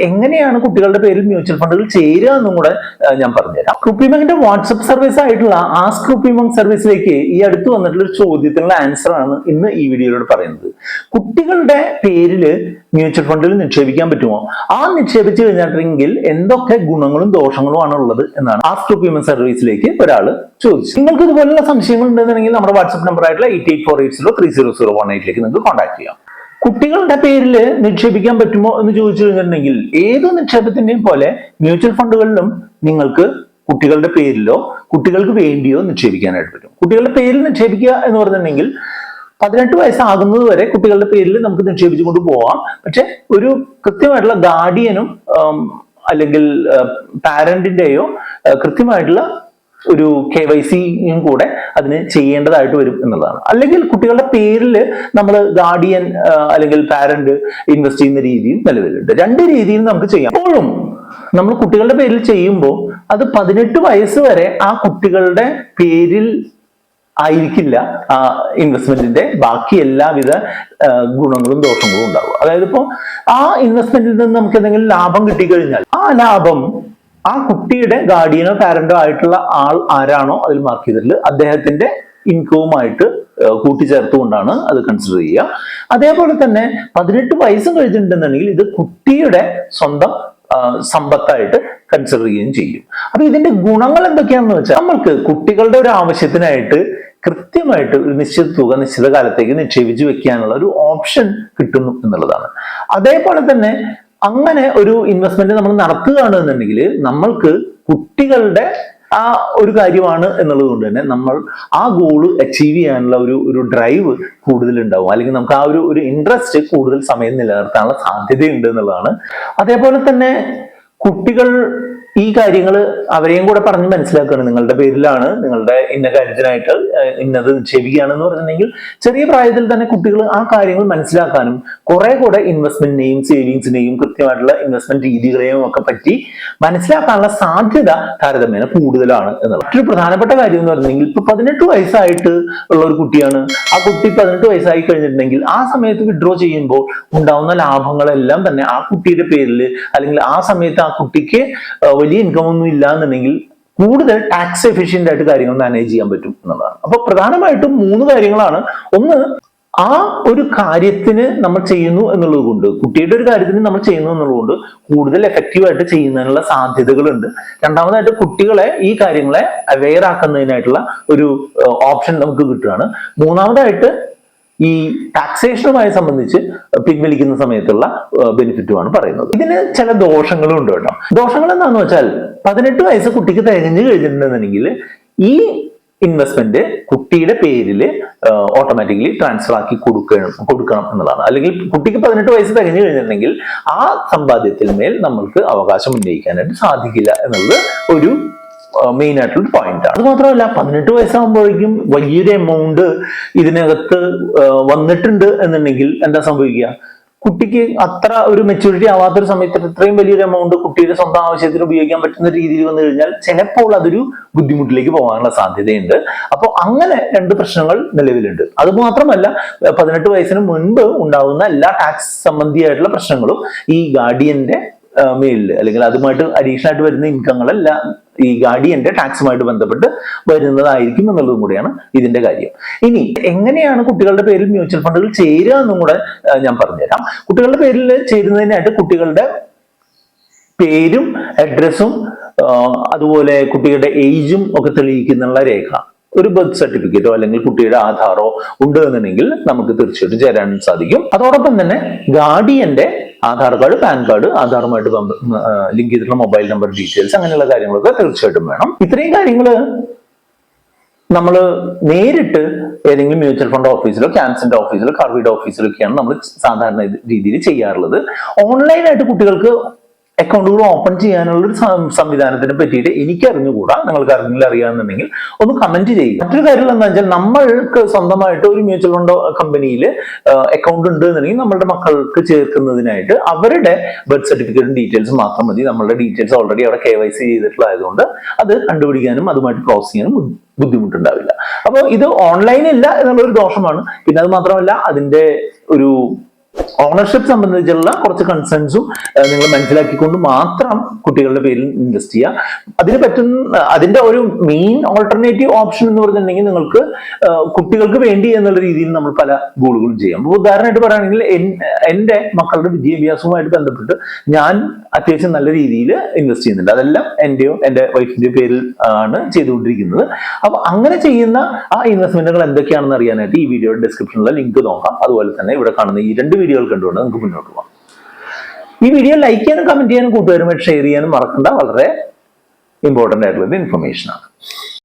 എങ്ങനെയാണ് കുട്ടികളുടെ പേരിൽ മ്യൂച്വൽ ഫണ്ടുകൾ ചേരുക എന്നും കൂടെ ഞാൻ പറഞ്ഞുതരാം. റുപ്പിമങ്ങിന്റെ വാട്സ്ആപ്പ് സർവീസ് ആയിട്ടുള്ള ആസ്ക് റുപ്പിമങ് സർവീസിലേക്ക് ഈ അടുത്ത് വന്നിട്ടുള്ള ഒരു ചോദ്യത്തിനുള്ള ആൻസർ ആണ് ഇന്ന് ഈ വീഡിയോയിലൂടെ പറയുന്നത്. കുട്ടികളുടെ പേരിൽ മ്യൂച്വൽ ഫണ്ടിൽ നിക്ഷേപിക്കാൻ പറ്റുമോ? ആ നിക്ഷേപിച്ചു കഴിഞ്ഞിട്ടുണ്ടെങ്കിൽ എന്തൊക്കെ ഗുണങ്ങളും ദോഷങ്ങളും ആണ് ഉള്ളത് എന്നാണ് ആസ്ക് റുപ്പിമങ് സർവീസിലേക്ക് ഒരാൾ ചോദിച്ചു. നിങ്ങൾക്ക് ഇതുപോലുള്ള സംശയങ്ങൾ ഉണ്ടെന്നുണ്ടെങ്കിൽ നമ്മുടെ വാട്സ്ആപ്പ് നമ്പർ ആയിട്ടുള്ള 8848030018 നിങ്ങൾക്ക് കോൺടാക്ട് ചെയ്യാം. കുട്ടികളുടെ പേരിൽ നിക്ഷേപിക്കാൻ പറ്റുമോ എന്ന് ചോദിച്ചു കഴിഞ്ഞിട്ടുണ്ടെങ്കിൽ ഏത് നിക്ഷേപത്തിന്റെയും പോലെ മ്യൂച്വൽ ഫണ്ടുകളിലും നിങ്ങൾക്ക് കുട്ടികളുടെ പേരിലോ കുട്ടികൾക്ക് വേണ്ടിയോ നിക്ഷേപിക്കാനായിട്ട് പറ്റും. കുട്ടികളുടെ പേരിൽ നിക്ഷേപിക്കുക എന്ന് പറഞ്ഞിട്ടുണ്ടെങ്കിൽ 18 വയസ്സാകുന്നത് വരെ കുട്ടികളുടെ പേരിൽ നമുക്ക് നിക്ഷേപിച്ചു കൊണ്ട് പോവാം. പക്ഷെ ഒരു കൃത്യമായിട്ടുള്ള ഗാർഡിയനും അല്ലെങ്കിൽ പാരന്റിന്റെയോ കൃത്യമായിട്ടുള്ള ഒരു KYCയും കൂടെ അതിന് ചെയ്യേണ്ടതായിട്ട് വരും എന്നുള്ളതാണ്. അല്ലെങ്കിൽ കുട്ടികളുടെ പേരിൽ നമ്മൾ ഗാർഡിയൻ അല്ലെങ്കിൽ പാരന്റ് ഇൻവെസ്റ്റ് ചെയ്യുന്ന രീതിയും നിലവിലുണ്ട്. രണ്ട് രീതിയിൽ നമുക്ക് ചെയ്യാം. അപ്പോഴും നമ്മൾ കുട്ടികളുടെ പേരിൽ ചെയ്യുമ്പോൾ അത് 18 വയസ്സ് വരെ ആ കുട്ടികളുടെ പേരിൽ ആയിരിക്കില്ല ആ ഇൻവെസ്റ്റ്മെന്റിന്റെ ബാക്കി എല്ലാവിധ ഗുണങ്ങളും ദോഷങ്ങളും ഉണ്ടാവുക. അതായത് ഇപ്പോൾ ആ ഇൻവെസ്റ്റ്മെന്റിൽ നിന്ന് നമുക്ക് എന്തെങ്കിലും ലാഭം കിട്ടിക്കഴിഞ്ഞാൽ ആ ലാഭം ആ കുട്ടിയുടെ ഗാർഡിയനോ പാരന്റോ ആയിട്ടുള്ള ആൾ ആരാണോ അതിൽ മാർക്ക് ചെയ്തിട്ടുള്ളത് അദ്ദേഹത്തിന്റെ ഇൻകവുമായിട്ട് കൂട്ടിച്ചേർത്തുകൊണ്ടാണ് അത് കൺസിഡർ ചെയ്യുക. അതേപോലെ തന്നെ 18 വയസ്സും കഴിഞ്ഞിട്ടുണ്ടെന്നുണ്ടെങ്കിൽ ഇത് കുട്ടിയുടെ സ്വന്തം സമ്പത്തായിട്ട് കൺസിഡർ ചെയ്യുകയും ചെയ്യും. അപ്പൊ ഇതിന്റെ ഗുണങ്ങൾ എന്തൊക്കെയാണെന്ന് വെച്ചാൽ നമ്മൾക്ക് കുട്ടികളുടെ ഒരു ആവശ്യത്തിനായിട്ട് കൃത്യമായിട്ട് ഒരു നിശ്ചിത തുക നിശ്ചിത കാലത്തേക്ക് നിക്ഷേപിച്ച് വെക്കാനുള്ള ഒരു ഓപ്ഷൻ കിട്ടുന്നു എന്നുള്ളതാണ്. അതേപോലെ തന്നെ അങ്ങനെ ഒരു ഇൻവെസ്റ്റ്മെന്റ് നമ്മൾ നടത്തുകയാണ് എന്നുണ്ടെങ്കിൽ നമ്മൾക്ക് കുട്ടികളുടെ ആ ഒരു കാര്യമാണ് എന്നുള്ളത് കൊണ്ട് തന്നെ നമ്മൾ ആ ഗോള് അച്ചീവ് ചെയ്യാനുള്ള ഒരു ഡ്രൈവ് കൂടുതൽ ഉണ്ടാവും. അല്ലെങ്കിൽ നമുക്ക് ആ ഒരു ഇൻട്രസ്റ്റ് കൂടുതൽ സമയം നിലനിർത്താനുള്ള സാധ്യതയുണ്ട് എന്നുള്ളതാണ്. അതേപോലെ തന്നെ കുട്ടികൾ ഈ കാര്യങ്ങൾ അവരെയും കൂടെ പറഞ്ഞ് മനസ്സിലാക്കുകയാണ്. നിങ്ങളുടെ പേരിലാണ്, നിങ്ങളുടെ ഇന്ന കാര്യത്തിനായിട്ട് ഇന്നത് നിക്ഷേപിക്കുകയാണെന്ന് പറഞ്ഞിട്ടുണ്ടെങ്കിൽ ചെറിയ പ്രായത്തിൽ തന്നെ കുട്ടികൾ ആ കാര്യങ്ങൾ മനസ്സിലാക്കാനും കുറെ കൂടെ ഇൻവെസ്റ്റ്മെന്റിനെയും സേവിങ്സിനെയും കൃത്യമായിട്ടുള്ള ഇൻവെസ്റ്റ്മെന്റ് രീതികളെയും ഒക്കെ പറ്റി മനസ്സിലാക്കാനുള്ള സാധ്യത താരതമ്യേന കൂടുതലാണ് എന്നുള്ളത്. മറ്റൊരു പ്രധാനപ്പെട്ട കാര്യം എന്ന് പറഞ്ഞിട്ടുണ്ടെങ്കിൽ ഇപ്പൊ 18 വയസ്സായിട്ട് ഉള്ള ഒരു കുട്ടിയാണ്. ആ കുട്ടി 18 വയസ്സായി കഴിഞ്ഞിട്ടുണ്ടെങ്കിൽ ആ സമയത്ത് വിഡ്രോ ചെയ്യുമ്പോൾ ഉണ്ടാവുന്ന ലാഭങ്ങളെല്ലാം തന്നെ ആ കുട്ടിയുടെ പേരിൽ അല്ലെങ്കിൽ ആ സമയത്ത് ആ കുട്ടിക്ക് വലിയ ഇൻകം ഒന്നും ഇല്ല എന്നുണ്ടെങ്കിൽ കൂടുതൽ ടാക്സ് എഫിഷ്യന്റ് ആയിട്ട് കാര്യങ്ങൾ മാനേജ് ചെയ്യാൻ പറ്റും എന്നുള്ളതാണ്. അപ്പൊ പ്രധാനമായിട്ടും 3 കാര്യങ്ങളാണ്. ഒന്ന്, ആ ഒരു കാര്യത്തിന് നമ്മൾ ചെയ്യുന്നു എന്നുള്ളത് കൊണ്ട്, കുട്ടിയുടെ ഒരു കാര്യത്തിന് നമ്മൾ ചെയ്യുന്നു എന്നുള്ളത് കൊണ്ട് കൂടുതൽ എഫക്റ്റീവായിട്ട് ചെയ്യുന്നതിനുള്ള സാധ്യതകളുണ്ട്. രണ്ടാമതായിട്ട് കുട്ടികളെ ഈ കാര്യങ്ങളെ അവെയർ ആക്കുന്നതിനായിട്ടുള്ള ഒരു ഓപ്ഷൻ നമുക്ക് കിട്ടുകയാണ്. മൂന്നാമതായിട്ട് ഈ ടാക്സേഷനുമായി സംബന്ധിച്ച് പിൻവലിക്കുന്ന സമയത്തുള്ള ബെനിഫിറ്റുമാണ് പറയുന്നത്. ഇതിന് ചില ദോഷങ്ങളും ഉണ്ട് കേട്ടോ. ദോഷങ്ങൾ എന്താണെന്ന് വെച്ചാൽ 18 വയസ്സ് കുട്ടിക്ക് തികഞ്ഞു കഴിഞ്ഞിട്ടുണ്ടെന്നുണ്ടെങ്കിൽ ഈ ഇൻവെസ്റ്റ്മെന്റ് കുട്ടിയുടെ പേരിൽ ഓട്ടോമാറ്റിക്കലി ട്രാൻസ്ഫർ ആക്കി കൊടുക്കണം എന്നുള്ളതാണ്. അല്ലെങ്കിൽ കുട്ടിക്ക് 18 വയസ്സ് തികഞ്ഞു കഴിഞ്ഞിട്ടുണ്ടെങ്കിൽ ആ സമ്പാദ്യത്തിൽ മേൽ നമ്മൾക്ക് അവകാശം ഉന്നയിക്കാനായിട്ട് സാധിക്കില്ല എന്നുള്ളത് ഒരു മെയിൻ ആയിട്ടുള്ള പോയിന്റ് ആണ്. അത് മാത്രമല്ല 18 വയസ്സാകുമ്പോഴേക്കും വലിയൊരു എമൗണ്ട് ഇതിനകത്ത് വന്നിട്ടുണ്ട് എന്നുണ്ടെങ്കിൽ എന്താ സംഭവിക്കുക? കുട്ടിക്ക് അത്ര ഒരു മെച്യൂരിറ്റി ആവാത്തൊരു സമയത്ത് ഇത്രയും വലിയൊരു എമൗണ്ട് കുട്ടിയുടെ സ്വന്തം ആവശ്യത്തിന് ഉപയോഗിക്കാൻ പറ്റുന്ന രീതിയിൽ വന്നു കഴിഞ്ഞാൽ ചിലപ്പോൾ അതൊരു ബുദ്ധിമുട്ടിലേക്ക് പോകാനുള്ള സാധ്യതയുണ്ട്. അപ്പോൾ അങ്ങനെ 2 പ്രശ്നങ്ങൾ നിലവിലുണ്ട്. അത് മാത്രമല്ല 18 വയസ്സിന് മുൻപ് ഉണ്ടാകുന്ന എല്ലാ ടാക്സ് സംബന്ധിയായിട്ടുള്ള പ്രശ്നങ്ങളും ഈ ഗാർഡിയന്റെ മേലിൽ അല്ലെങ്കിൽ അതുമായിട്ട് അഡീഷണൽ ആയിട്ട് വരുന്ന ഇൻകങ്ങളെല്ലാം ഈ ഗാർഡിയന്റെ ടാക്സുമായിട്ട് ബന്ധപ്പെട്ട് വരുന്നതായിരിക്കും എന്നുള്ളതും കൂടിയാണ് ഇതിന്റെ കാര്യം. ഇനി എങ്ങനെയാണ് കുട്ടികളുടെ പേരിൽ മ്യൂച്വൽ ഫണ്ടുകൾ ചേരുക എന്നും കൂടെ ഞാൻ പറഞ്ഞുതരാം. കുട്ടികളുടെ പേരിൽ ചേരുന്നതിനായിട്ട് കുട്ടികളുടെ പേരും അഡ്രസ്സും അതുപോലെ കുട്ടികളുടെ ഏജും ഒക്കെ തെളിയിക്കുന്നുള്ള രേഖ, ഒരു ബർത്ത് സർട്ടിഫിക്കറ്റോ അല്ലെങ്കിൽ കുട്ടിയുടെ ആധാറോ ഉണ്ട് എന്നുണ്ടെങ്കിൽ നമുക്ക് തീർച്ചയായിട്ടും ചേരാൻ സാധിക്കും. അതോടൊപ്പം തന്നെ ഗാർഡിയന്റെ ആധാർ കാർഡ്, പാൻ കാർഡ്, ആധാറുമായിട്ട് ലിങ്ക് ചെയ്തിട്ടുള്ള മൊബൈൽ നമ്പർ ഡീറ്റെയിൽസ്, അങ്ങനെയുള്ള കാര്യങ്ങളൊക്കെ തീർച്ചയായിട്ടും വേണം. ഇത്രയും കാര്യങ്ങൾ നമ്മൾ നേരിട്ട് ഏതെങ്കിലും മ്യൂച്വൽ ഫണ്ട് ഓഫീസിലോ ക്യാൻസിന്റെ ഓഫീസിലോ കർവിയുടെ ഓഫീസിലൊക്കെയാണ് നമ്മൾ സാധാരണ രീതിയിൽ ചെയ്യാറുള്ളത്. ഓൺലൈനായിട്ട് കുട്ടികൾക്ക് അക്കൗണ്ടുകൾ ഓപ്പൺ ചെയ്യാനുള്ള ഒരു സംവിധാനത്തിനെ പറ്റിയിട്ട് എനിക്ക് അറിഞ്ഞുകൂടാ. നിങ്ങൾക്ക് ആർക്കെങ്കിലും അറിയാമെന്നുണ്ടെങ്കിൽ ഒന്ന് കമന്റ് ചെയ്യുക. മറ്റൊരു കാര്യം എന്താ വെച്ചാൽ നമ്മൾക്ക് സ്വന്തമായിട്ട് ഒരു മ്യൂച്വൽ ഫണ്ട് കമ്പനിയിൽ അക്കൗണ്ട് ഉണ്ട് എന്നുണ്ടെങ്കിൽ നമ്മളുടെ മക്കൾക്ക് ചേർക്കുന്നതിനായിട്ട് അവരുടെ ബർത്ത് സർട്ടിഫിക്കറ്റും ഡീറ്റെയിൽസ് മാത്രം മതി. നമ്മളുടെ ഡീറ്റെയിൽസ് ഓൾറെഡി അവിടെ KYC ചെയ്തിട്ടുള്ളതായതുകൊണ്ട് അത് കണ്ടുപിടിക്കാനും അതുമായിട്ട് ക്രോസ് ചെയ്യാനും ബുദ്ധിമുട്ടുണ്ടാവില്ല. അപ്പോൾ ഇത് ഓൺലൈൻ ഇല്ല എന്നുള്ളൊരു ദോഷമാണ്. പിന്നെ അത് മാത്രമല്ല അതിന്റെ ഒരു ഓണർഷിപ്പ് സംബന്ധിച്ചുള്ള കുറച്ച് കൺസേൺസും നിങ്ങൾ മനസ്സിലാക്കിക്കൊണ്ട് മാത്രം കുട്ടികളുടെ പേരിൽ ഇൻവെസ്റ്റ് ചെയ്യുക. അതിന് പറ്റുന്ന അതിന്റെ ഒരു മെയിൻ ഓൾട്ടർനേറ്റീവ് ഓപ്ഷൻ എന്ന് പറഞ്ഞിട്ടുണ്ടെങ്കിൽ നിങ്ങൾക്ക് കുട്ടികൾക്ക് വേണ്ടി എന്നുള്ള രീതിയിൽ നമ്മൾ പല ഗോളുകളും ചെയ്യാം. അപ്പോൾ ഉദാഹരണമായിട്ട് പറയുകയാണെങ്കിൽ എൻ്റെ മക്കളുടെ വിദ്യാഭ്യാസവുമായിട്ട് ബന്ധപ്പെട്ട് ഞാൻ അത്യാവശ്യം നല്ല രീതിയിൽ ഇൻവെസ്റ്റ് ചെയ്യുന്നുണ്ട്. അതെല്ലാം എൻ്റെയോ എൻ്റെ വൈഫിൻ്റെയോ പേരിൽ ആണ് ചെയ്തുകൊണ്ടിരിക്കുന്നത്. അപ്പൊ അങ്ങനെ ചെയ്യുന്ന ആ ഇൻവെസ്റ്റ്മെന്റുകൾ എന്തൊക്കെയാണെന്ന് അറിയാനായിട്ട് ഈ വീഡിയോയുടെ ഡിസ്ക്രിപ്ഷനിലെ ലിങ്ക് നോക്കാം. അതുപോലെ തന്നെ ഇവിടെ കാണുന്ന ഈ 2 വീഡിയോകൾ കണ്ടുകൊണ്ട് നമുക്ക് മുന്നോട്ട് പോകാം. ഈ വീഡിയോ ലൈക്ക് ചെയ്യാനും കമന്റ് ചെയ്യാനും കൂട്ടുകാരുമായിട്ട് ഷെയർ ചെയ്യാനും മറക്കണ്ട. വളരെ ഇമ്പോർട്ടൻ്റ് ആയിട്ടുള്ള ഇൻഫർമേഷൻ ആണ്.